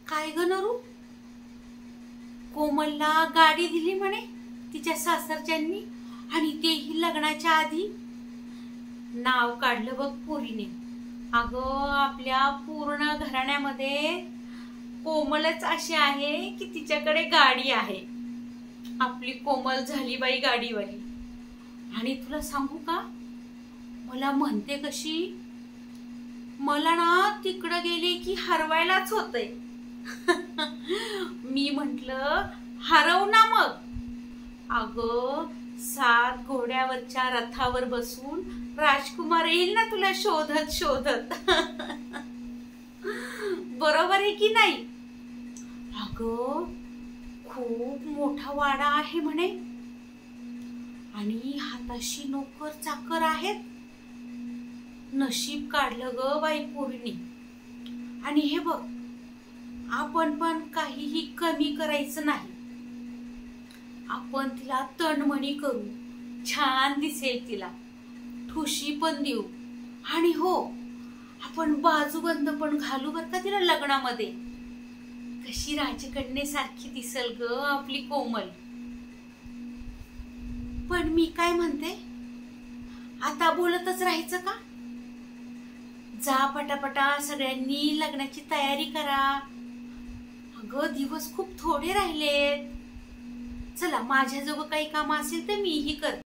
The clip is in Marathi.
काय ग नरू, कोमलला गाडी दिली म्हणे तिच्या सासरच्यांनी, आणि तेही लग्नाच्या आधी. नाव काढलं बघ पोरीने. अगं आपल्या पूर्ण घराण्यामध्ये कोमलच अशी आहे की तिच्याकडे गाडी आहे. आपली कोमल झाली बाई गाडीवाली. आणि तुला सांगू का, मला म्हणते कशी, मला ना तिकडं गेले की हरवायलाच होतंय. मी म्हंटल हरव ना मग. अगं 7 घोड्यावरच्या रथावर बसून राजकुमार येईल ना तुला शोधत शोधत. बरोबर आहे की नाही. अगं खूप मोठा वाडा आहे म्हणे, आणि हाताशी नोकर चाकर आहेत. नशीब काढलं ग बाई पोरीने. आणि हे बघ, आपण पण काहीही कमी करायचं नाही. आपण तिला तणमणी करू, छान दिसेल तिला, ठुशी पण देऊ. आणि हो, आपण बाजूबंद पण घालू बर का तिला लग्नामध्ये. कशी राजकन्येसारखी दिसेल ग आपली कोमल. पण मी काय म्हणते, आता बोलतच राहायचं का? जा पटापटा सगळ्यांनी लग्नाची तयारी करा. अगं दिवस खूप थोडे राहिलेत. चला, माझ्याजवळ काही काम असेल तर मीही करते.